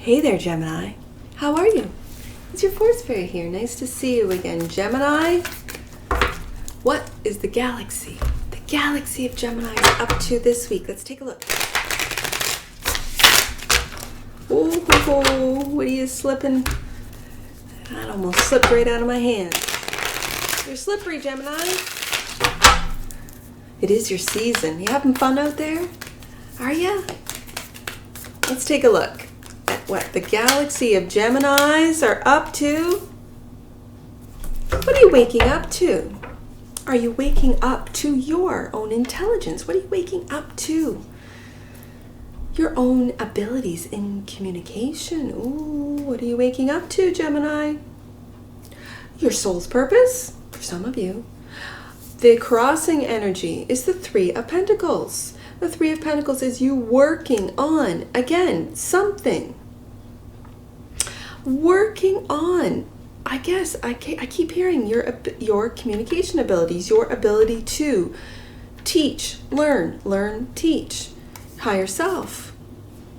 Hey there, Gemini. How are you? It's your force fairy here. Nice to see you again, Gemini. What is the galaxy of Gemini up to this week? Let's take a look. Oh, what are you slipping? That almost slipped right out of my hand. You're slippery, Gemini. It is your season. You having fun out there? Are ya? Let's take a look at what the galaxy of Geminis are up to. What are you waking up to? Are you waking up to your own intelligence? What are you waking up to? Your own abilities in communication. Ooh, what are you waking up to, Gemini? Your soul's purpose, for some of you. The crossing energy is the Three of Pentacles. The Three of Pentacles is you working on, again, something. Working on, I guess, I keep hearing your communication abilities, your ability to teach, learn, teach. Higher self.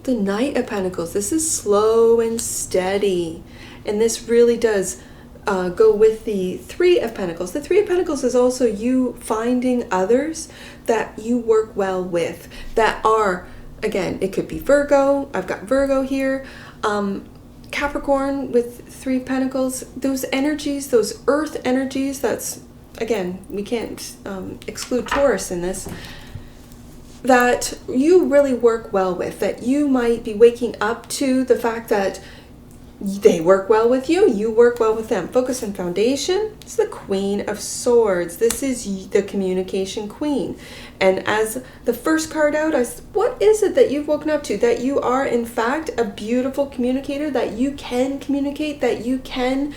The Knight of Pentacles, this is slow and steady. And this really does go with the Three of Pentacles. The Three of Pentacles is also you finding others that you work well with, that are, again, it could be Virgo. I've got Virgo here. Capricorn with Three of Pentacles. Those energies, those earth energies, that's, again, we can't exclude Taurus in this, that you really work well with, that you might be waking up to the fact that they work well with you, you work well with them. Focus on foundation. It's the Queen of Swords. This is the communication queen. And as the first card out, what is it that you've woken up to? That you are, in fact, a beautiful communicator, that you can communicate, that you can,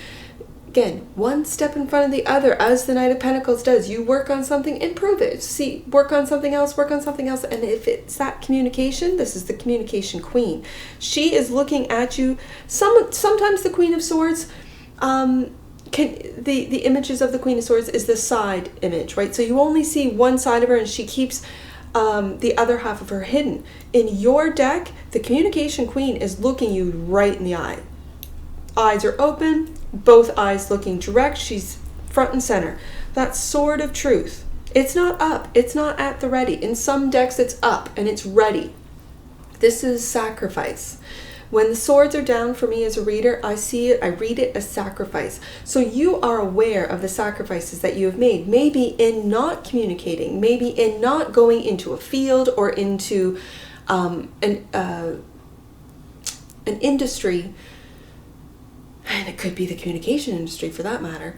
again, one step in front of the other, as the Knight of Pentacles does. You work on something, improve it. See, work on something else. And if it's that communication, this is the communication queen. She is looking at you. Sometimes the Queen of Swords, the images of the Queen of Swords is the side image, right? So you only see one side of her and she keeps the other half of her hidden. In your deck, the communication queen is looking you right in the eye. Eyes are open, both eyes looking direct. She's front and center. That sword of truth. It's not up. It's not at the ready. In some decks, it's up and it's ready. This is sacrifice. When the swords are down for me as a reader, I see it, I read it as sacrifice. So you are aware of the sacrifices that you have made. Maybe in not communicating, maybe in not going into a field or into an industry. And it could be the communication industry for that matter,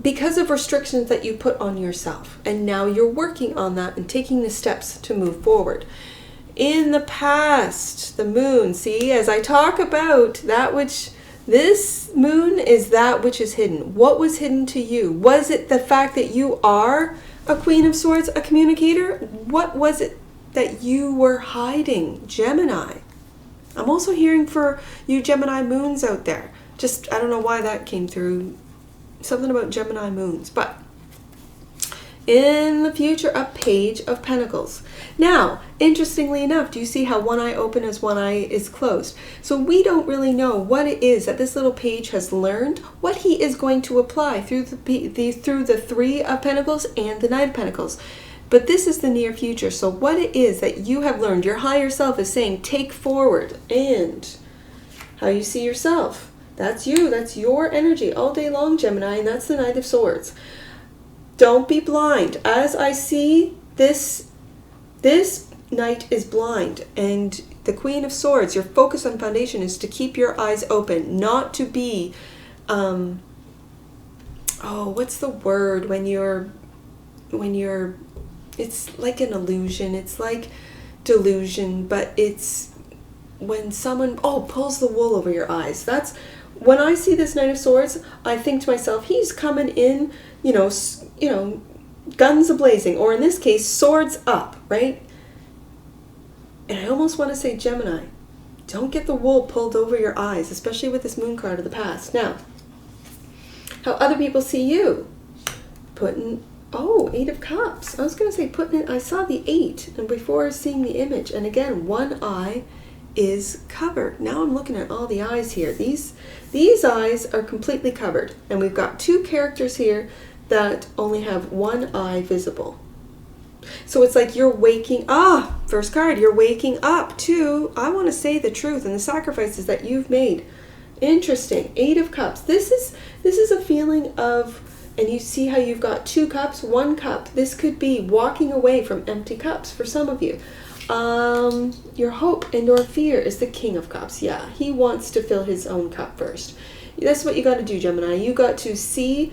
because of restrictions that you put on yourself. And now you're working on that and taking the steps to move forward. In the past, the moon, see, as I talk about that which, this moon is that which is hidden. What was hidden to you? Was it the fact that you are a Queen of Swords, a communicator? What was it that you were hiding, Gemini? I'm also hearing for you Gemini moons out there. Just, I don't know why that came through. Something about Gemini moons. But in the future, a Page of Pentacles. Now, interestingly enough, do you see how one eye open as one eye is closed? So we don't really know what it is that this little page has learned, what he is going to apply through the Three of Pentacles and the Knight of Pentacles. But this is the near future. So what it is that you have learned, your higher self is saying, take forward. And how you see yourself. That's you. That's your energy all day long, Gemini. And that's the Knight of Swords. Don't be blind. As I see this Knight is blind. And the Queen of Swords, your focus on foundation is to keep your eyes open. Not to be, what's the word when you're, it's like an illusion, it's like delusion, but it's when someone, pulls the wool over your eyes. That's, when I see this Knight of Swords, I think to myself, he's coming in, guns a-blazing, or in this case, swords up, right? And I almost want to say, Gemini, don't get the wool pulled over your eyes, especially with this moon card of the past. Now, how other people see you, putting, Eight of Cups. I was going to say I saw the 8 and before seeing the image. And again, one eye is covered. Now I'm looking at all the eyes here. These eyes are completely covered. And we've got two characters here that only have one eye visible. So it's like you're waking, first card, you're waking up to, I want to say the truth and the sacrifices that you've made. Interesting. 8 of Cups. This is a feeling of, and you see how you've got 2 cups, 1 cup. This could be walking away from empty cups for some of you. Your hope and or fear is the King of Cups. Yeah, he wants to fill his own cup first. That's what you got to do, Gemini. You got to see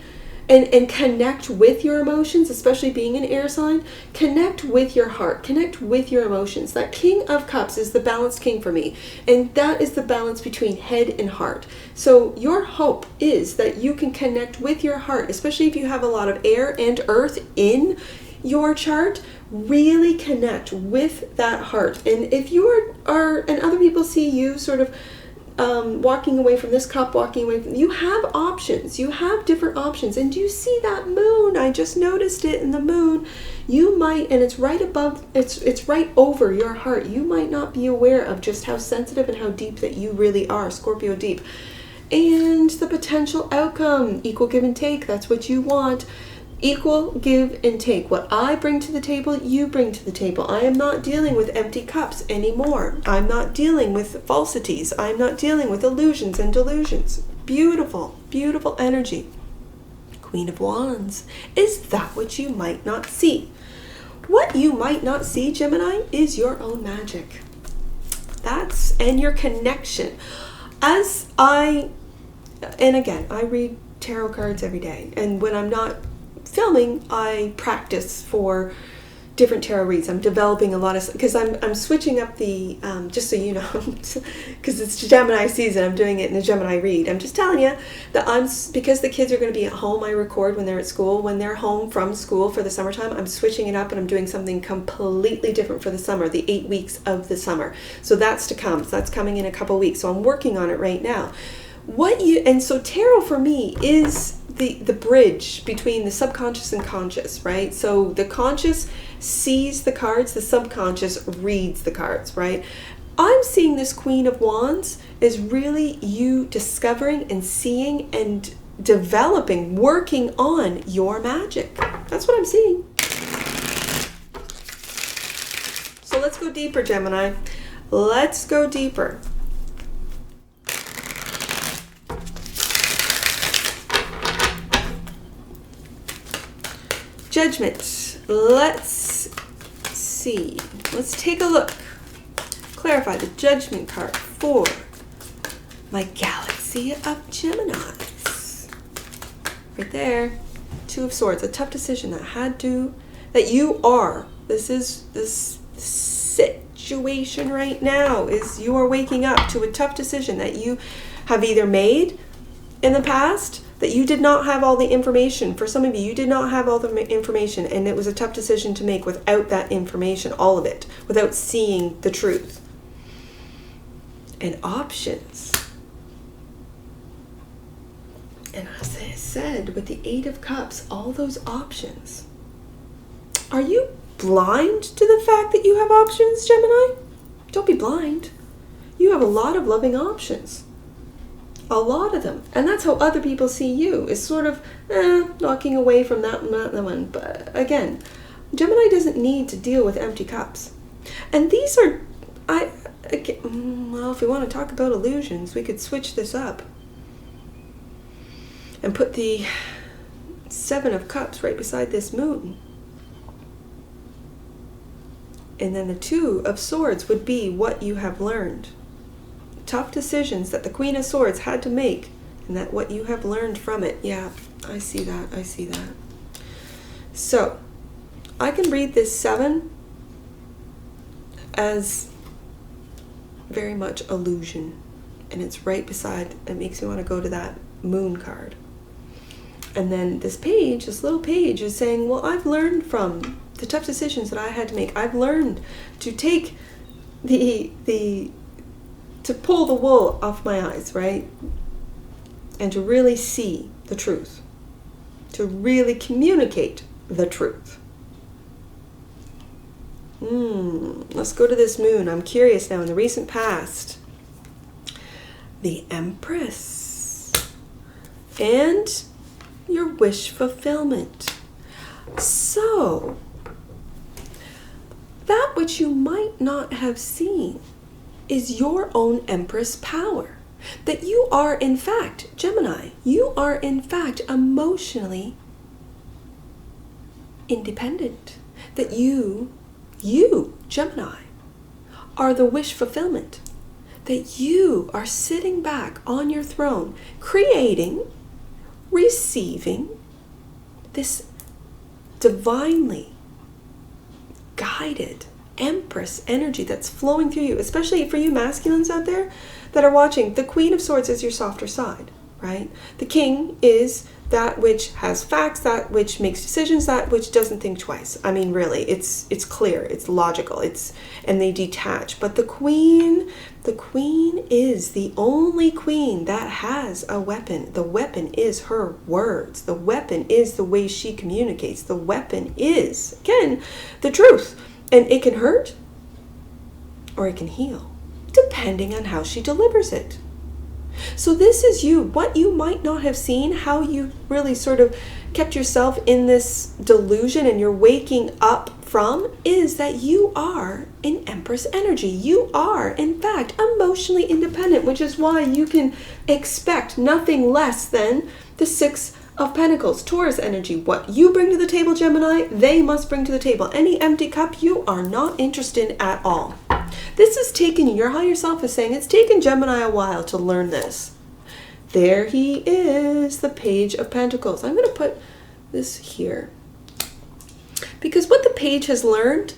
and connect with your emotions, especially being an air sign. Connect with your heart. Connect with your emotions. That King of Cups is the balanced king for me. And that is the balance between head and heart. So your hope is that you can connect with your heart, especially if you have a lot of air and earth in your chart. Really connect with that heart. And if you are and other people see you sort of walking away from this cup, walking away from, you have options. You have different options. And do you see that moon? I just noticed it in the moon. You might, and it's right above, it's right over your heart. You might not be aware of just how sensitive and how deep that you really are, Scorpio deep. And the potential outcome, equal give and take. That's what you want. Equal give and take. What I bring to the table, you bring to the table. I am not dealing with empty cups anymore. I'm not dealing with falsities. I'm not dealing with illusions and delusions. Beautiful, beautiful energy. Queen of Wands. Is that what you might not see? What you might not see, Gemini, is your own magic. And your connection. And again, I read tarot cards every day. And when I'm not filming, I practice for different tarot reads. I'm developing a lot of, because I'm switching up the, just so you know, because it's Gemini season, I'm doing it in a Gemini read. I'm just telling you that because the kids are going to be at home, I record when they're at school. When they're home from school for the summertime, I'm switching it up and I'm doing something completely different for the summer, the 8 weeks of the summer. So that's to come. So that's coming in a couple weeks. So I'm working on it right now. And so tarot for me is the bridge between the subconscious and conscious, right? So the conscious sees the cards, the subconscious reads the cards, right? I'm seeing this Queen of Wands is really you discovering and seeing and developing, working on your magic. That's what I'm seeing. So let's go deeper, Gemini. Let's go deeper. Judgment. Let's see. Let's take a look. Clarify the Judgment card for my galaxy of Geminis. Right there. 2 of Swords. A tough decision that you are. This situation right now is you are waking up to a tough decision that you have either made in the past, that you did not have all the information. For some of you, you did not have all the information, and it was a tough decision to make without that information, all of it, without seeing the truth. And options. And as I said, with the 8 of Cups, all those options. Are you blind to the fact that you have options, Gemini? Don't be blind. You have a lot of loving options. A lot of them. And that's how other people see you, is sort of walking away from that one. But again, Gemini doesn't need to deal with empty cups. And these are, well, if we want to talk about illusions, we could switch this up and put the 7 of Cups right beside this moon. And then the 2 of Swords would be what you have learned. Tough decisions that the Queen of Swords had to make, and that what you have learned from it. Yeah, I see that. I see that. So, I can read this 7 as very much illusion. And it's right beside, it makes me want to go to that moon card. And then this page, this little page is saying, well, I've learned from the tough decisions that I had to make. I've learned to take to pull the wool off my eyes, right? And to really see the truth. To really communicate the truth. Let's go to this moon. I'm curious now, in the recent past. The Empress. And your wish fulfillment. So, that which you might not have seen is your own Empress power. That you are, in fact, Gemini, you are, in fact, emotionally independent. That you, Gemini, are the wish fulfillment. That you are sitting back on your throne, creating, receiving this divinely guided Empress energy that's flowing through you, especially for you masculines out there that are watching. The Queen of Swords is your softer side, right? The King is that which has facts, that which makes decisions, that which doesn't think twice. I mean, really, it's clear, it's logical, and they detach. But the Queen is the only queen that has a weapon. The weapon is her words. The weapon is the way she communicates. The weapon is, again, the truth. And it can hurt or it can heal, depending on how she delivers it. So this is you, what you might not have seen, how you really sort of kept yourself in this delusion and you're waking up from, is that you are in Empress energy. You are, in fact, emotionally independent, which is why you can expect nothing less than the Six of Pentacles, Taurus energy. What you bring to the table, Gemini, they must bring to the table. Any empty cup, you are not interested at all. This is taking, your higher self is saying, it's taken Gemini a while to learn this. There he is, the Page of Pentacles. I'm going to put this here. Because what the Page has learned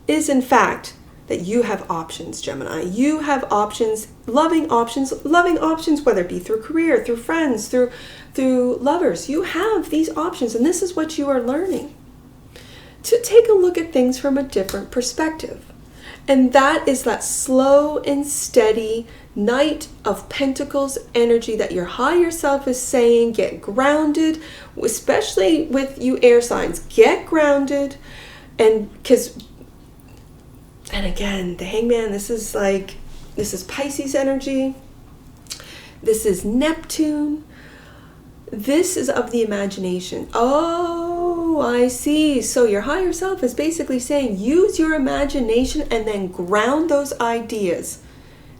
is, in fact, that you have options, Gemini. You have options, loving options, whether it be through career, through friends, through lovers. You have these options, and this is what you are learning. To take a look at things from a different perspective. And that is that slow and steady Knight of Pentacles energy that your higher self is saying, get grounded, especially with you air signs, get grounded. And again, the Hangman, this is Pisces energy. This is Neptune. This is of the imagination. Oh, I see. So your higher self is basically saying, use your imagination and then ground those ideas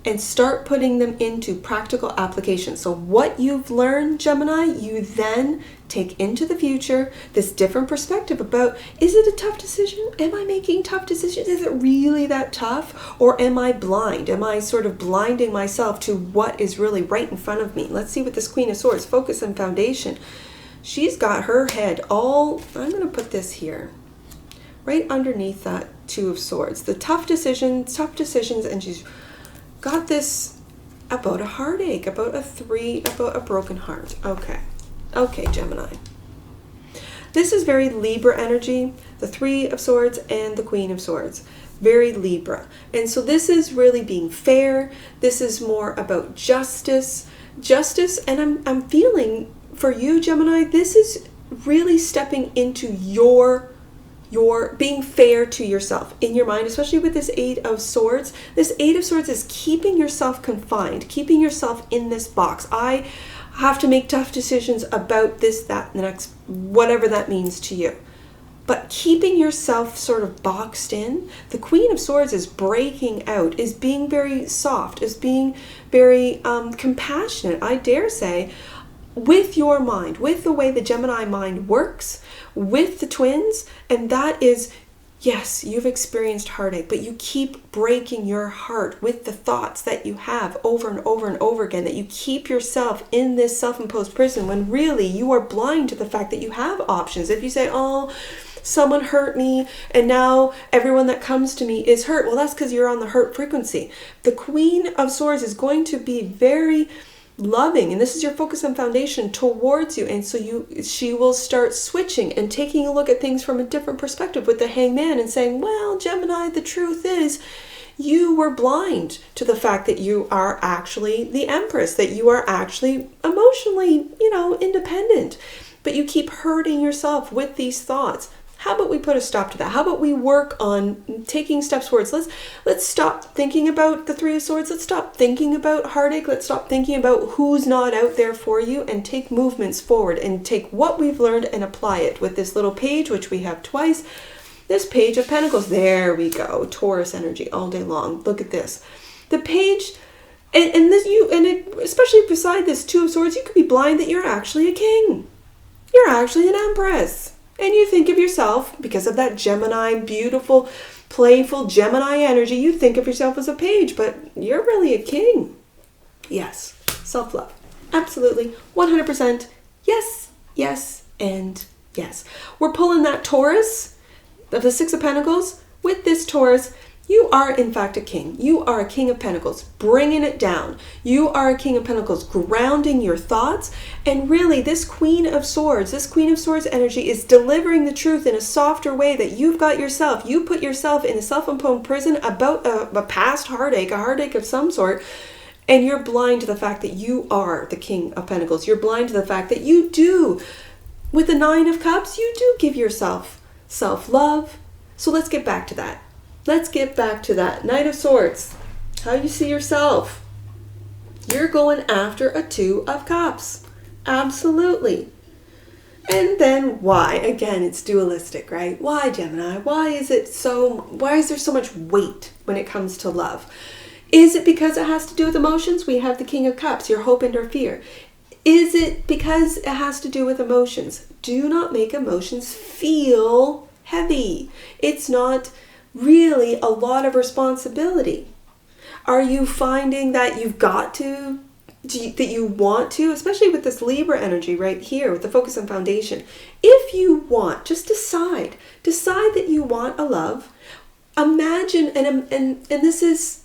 and start putting them into practical application. So what you've learned, Gemini, you then take into the future, this different perspective about, is it a tough decision? Am I making tough decisions? Is it really that tough? Or am I blind? Am I sort of blinding myself to what is really right in front of me? Let's see what this Queen of Swords, focus and foundation. She's got her head all, I'm going to put this here, right underneath that Two of Swords. The tough decisions, and she's got this about a heartache, about a broken heart. Okay, Gemini. This is very Libra energy, the Three of Swords and the Queen of Swords. Very Libra. And so this is really being fair. This is more about justice. And I'm feeling for you, Gemini, this is really stepping into your being fair to yourself in your mind, especially with this Eight of Swords. This Eight of Swords is keeping yourself confined, keeping yourself in this box. I have to make tough decisions about this, that, the next, whatever that means to you. But keeping yourself sort of boxed in, the Queen of Swords is breaking out, is being very soft, is being very compassionate, I dare say, with your mind, with the way the Gemini mind works, with the twins. And that is, yes, you've experienced heartache, but you keep breaking your heart with the thoughts that you have over and over and over again, that you keep yourself in this self-imposed prison when really you are blind to the fact that you have options. If you say, oh, someone hurt me and now everyone that comes to me is hurt, well, that's because you're on the hurt frequency. The Queen of Swords is going to be very loving, and this is your focus and foundation towards you, and so she will start switching and taking a look at things from a different perspective with the Hangman and saying, well, Gemini, the truth is you were blind to the fact that you are actually the Empress, that you are actually emotionally, independent, but you keep hurting yourself with these thoughts. How about we put a stop to that? How about we work on taking steps towards, let's stop thinking about the Three of Swords. Let's stop thinking about heartache. Let's stop thinking about who's not out there for you, and take movements forward and take what we've learned and apply it with this little page, which we have twice. This Page of Pentacles. There we go. Taurus energy all day long. Look at this. The page, and this especially beside this Two of Swords, you could be blind that you're actually a king. You're actually an empress. And you think of yourself, because of that Gemini, beautiful, playful Gemini energy, you think of yourself as a page, but you're really a king. Yes, self-love. Absolutely, 100%. Yes, yes, and yes. We're pulling that Taurus of the Six of Pentacles. With this Taurus, you are in fact a king. You are a King of Pentacles, bringing it down. You are a King of Pentacles, grounding your thoughts. And really, this Queen of Swords energy is delivering the truth in a softer way that you've got yourself. You put yourself in a self-imposed prison about a past heartache, a heartache of some sort, and you're blind to the fact that you are the King of Pentacles. You're blind to the fact that you do, with the Nine of Cups, you do give yourself self-love. So let's get back to that. Let's get back to that. Knight of Swords. How you see yourself. You're going after a Two of Cups. Absolutely. And then why? Again, it's dualistic, right? Why, Gemini? Why is there so much weight when it comes to love? Is it because it has to do with emotions? We have the King of Cups, your hope and your fear. Is it because it has to do with emotions? Do not make emotions feel heavy. It's not really a lot of responsibility. Are you finding that you've got to, that you want to, especially with this Libra energy right here with the focus on foundation? If you want, just decide that you want a love. Imagine, and this is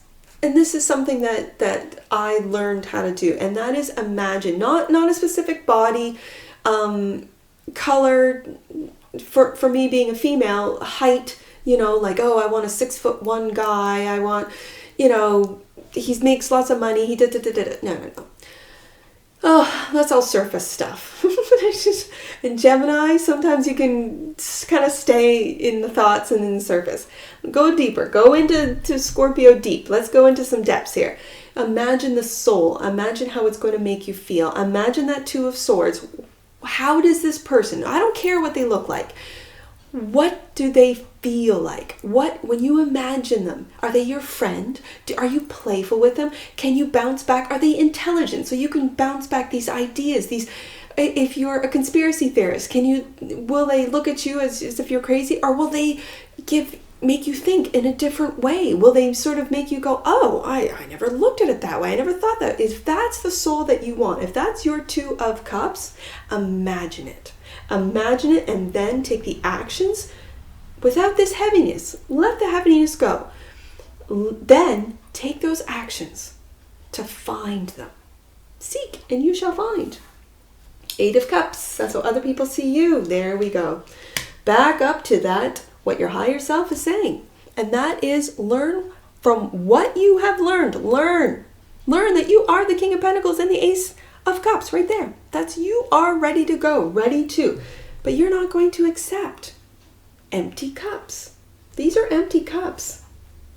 something that I learned how to do, and that is imagine, not a specific body, color, for me being a female, height, like, oh, I want a 6'1" guy. I want, he makes lots of money. He did. No. Oh, that's all surface stuff. In Gemini, sometimes you can kind of stay in the thoughts and in the surface. Go deeper. Go into Scorpio deep. Let's go into some depths here. Imagine the soul. Imagine how it's going to make you feel. Imagine that Two of Swords. How does this person, I don't care what they look like, what do they feel like? When you imagine them, are they your friend? Are you playful with them? Can you bounce back? Are they intelligent? So you can bounce back these ideas, if you're a conspiracy theorist, will they look at you as if you're crazy? Or will they make you think in a different way? Will they sort of make you go, oh, I never looked at it that way. I never thought that. If that's the soul that you want, if that's your Two of Cups, imagine it. Imagine it, and then take the actions without this heaviness. Let the heaviness go. Then take those actions to find them. Seek, and you shall find. Eight of Cups. That's how other people see you. There we go. Back up to that, what your higher self is saying. And that is, learn from what you have learned. Learn that you are the King of Pentacles and the Ace of Cups right there. That's, you are ready to go, ready to. But you're not going to accept empty cups. These are empty cups.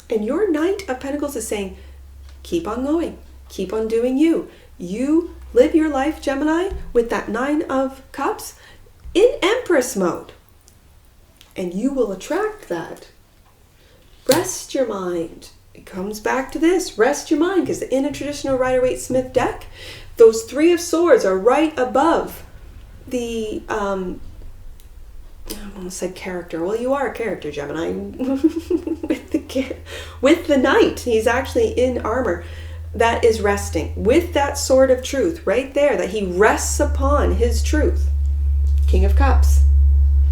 And your Knight of Pentacles is saying, keep on going. Keep on doing you. You live your life, Gemini, with that Nine of Cups in Empress mode. And you will attract that. Rest your mind. It comes back to this. Rest your mind, because in a traditional Rider-Waite-Smith deck, those Three of Swords are right above the, I almost said character. Well, you are a character, Gemini. with the Knight, he's actually in armor. That is resting. With that Sword of Truth right there, that he rests upon his truth. King of Cups.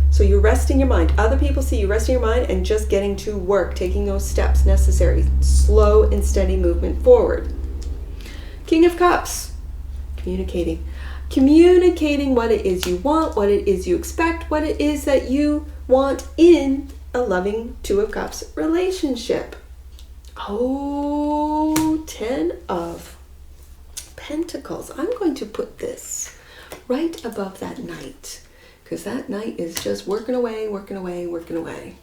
So you're resting your mind. Other people see you resting your mind and just getting to work, taking those steps necessary. Slow and steady movement forward. King of Cups. Communicating what it is you want, what it is you expect, what it is that you want in a loving Two of Cups relationship. Oh, 10 of Pentacles. I'm going to put this right above that Knight. because that knight is just working away, working away, working away.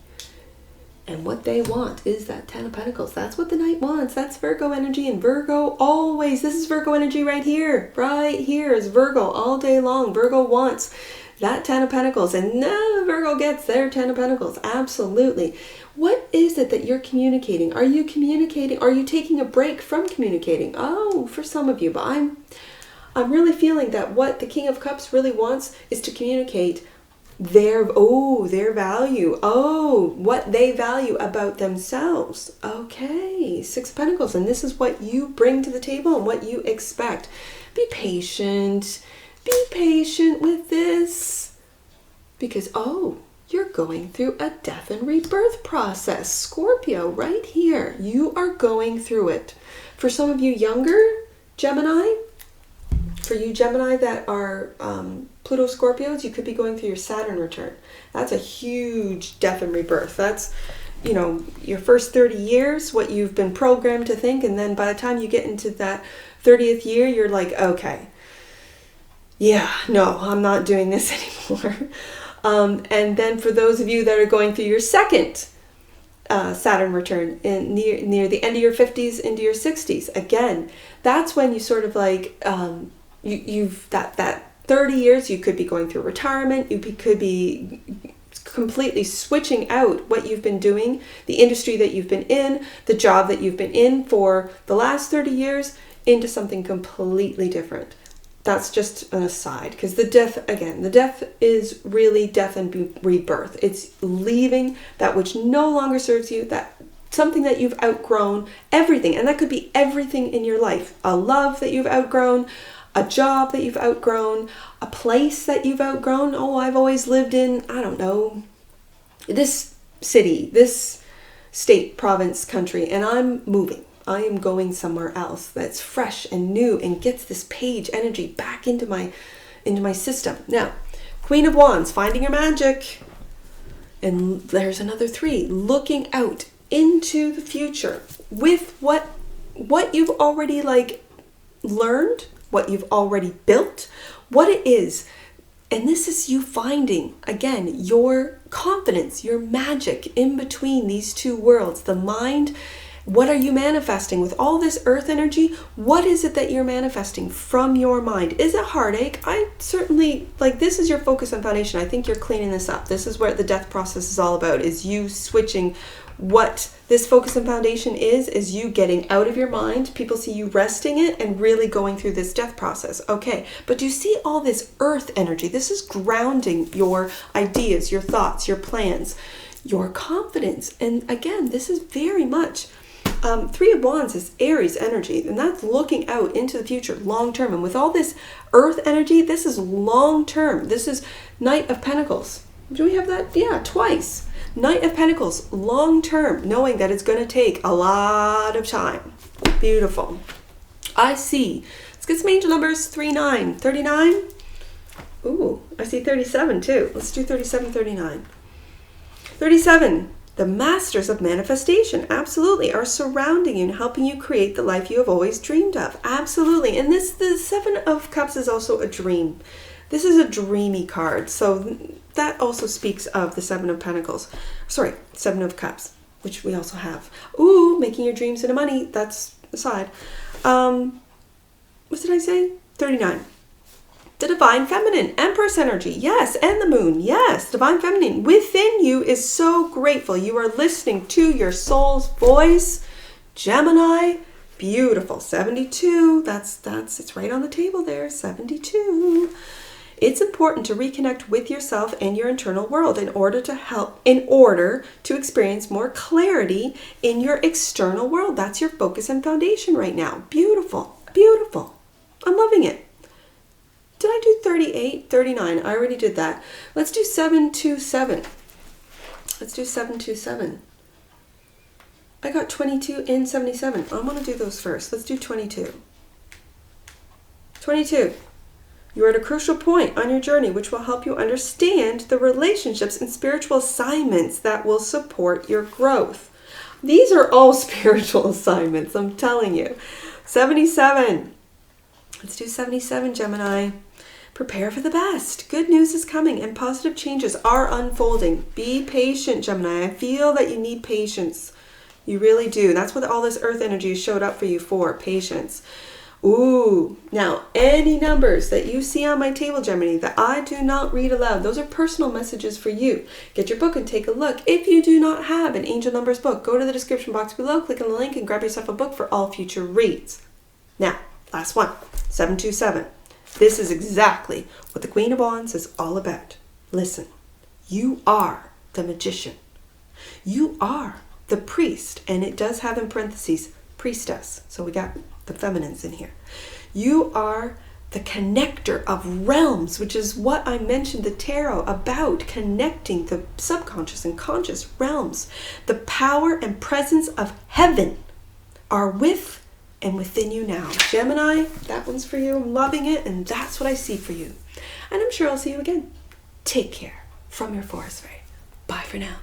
And what they want is that 10 of Pentacles. That's what the knight wants. That's Virgo energy. And Virgo always, this is Virgo energy right here. Right here is Virgo all day long. Virgo wants that 10 of Pentacles. And now Virgo gets their 10 of Pentacles. Absolutely. What is it that you're communicating? Are you communicating? Are you taking a break from communicating? Oh, for some of you. But I'm really feeling that what the King of Cups really wants is to communicate their value. Oh, what they value about themselves. Okay, 6 of Pentacles. And this is what you bring to the table and what you expect. Be patient. Be patient with this. Because, you're going through a death and rebirth process. Scorpio, right here. You are going through it. For some of you younger Gemini, for you Gemini that are Pluto Scorpios, you could be going through your Saturn return. That's a huge death and rebirth. That's, your first 30 years, what you've been programmed to think. And then by the time you get into that 30th year, you're like, okay, yeah, no, I'm not doing this anymore. And then for those of you that are going through your second Saturn return near the end of your 50s into your 60s, again, that's when you sort of like, you've that 30 years, you could be going through retirement, you could be completely switching out what you've been doing, the industry that you've been in, the job that you've been in for the last 30 years into something completely different. That's just an aside, because the death is really death and rebirth. It's leaving that which no longer serves you, that something that you've outgrown, everything. And that could be everything in your life. A love that you've outgrown, a job that you've outgrown, a place that you've outgrown. Oh, I've always lived in, I don't know, this city, this state, province, country, and I'm moving. I am going somewhere else that's fresh and new and gets this page energy back into my system. Now, Queen of Wands, finding your magic. And there's another 3, looking out into the future with what you've already learned, what you've already built, what it is. And this is you finding, again, your confidence, your magic in between these two worlds, the mind. What are you manifesting with all this earth energy? What is it that you're manifesting from your mind? Is it heartache? I certainly, this is your focus and foundation. I think you're cleaning this up. This is what the death process is all about, is you switching what this focus and foundation is you getting out of your mind. People see you resting it and really going through this death process. Okay, but do you see all this earth energy? This is grounding your ideas, your thoughts, your plans, your confidence. And again, this is very much 3 of Wands is Aries energy, and that's looking out into the future, long term. And with all this earth energy, this is long term. This is Knight of Pentacles. Do we have that? Yeah, twice. Knight of Pentacles, long term, knowing that it's going to take a lot of time. Beautiful. I see. Let's get some angel numbers. 39, 39. Ooh, I see 37 too. Let's do 37, 39. 37. The masters of manifestation, absolutely, are surrounding you and helping you create the life you have always dreamed of. Absolutely. And the 7 of Cups is also a dream. This is a dreamy card. So that also speaks of the 7 of Pentacles. Sorry, 7 of Cups, which we also have. Ooh, making your dreams into money. That's aside. What did I say? 39. The Divine Feminine, Empress energy, yes, and the Moon, yes, Divine Feminine within you is so grateful. You are listening to your soul's voice. Gemini, beautiful. 72, it's right on the table there, 72. It's important to reconnect with yourself and your internal world in order to experience more clarity in your external world. That's your focus and foundation right now. Beautiful, beautiful. I'm loving it. Did I do 38? 39. I already did that. Let's do 727. Let's do 727. I got 22 and 77. I'm going to do those first. Let's do 22. 22. You're at a crucial point on your journey which will help you understand the relationships and spiritual assignments that will support your growth. These are all spiritual assignments, I'm telling you. 77. Let's do 77, Gemini. Prepare for the best. Good news is coming and positive changes are unfolding. Be patient, Gemini. I feel that you need patience. You really do. That's what all this earth energy showed up for you for, patience. Ooh, now any numbers that you see on my table, Gemini, that I do not read aloud, those are personal messages for you. Get your book and take a look. If you do not have an angel numbers book, go to the description box below, click on the link and grab yourself a book for all future reads. Now, last one, 727. This is exactly what the Queen of Wands is all about. Listen, you are the magician. You are the priest, and it does have in parentheses, priestess. So we got the feminines in here. You are the connector of realms, which is what I mentioned the tarot about, connecting the subconscious and conscious realms. The power and presence of heaven are with and within you now. Gemini, that one's for you. I'm loving it, and that's what I see for you. And I'm sure I'll see you again. Take care from your forest fairy. Bye for now.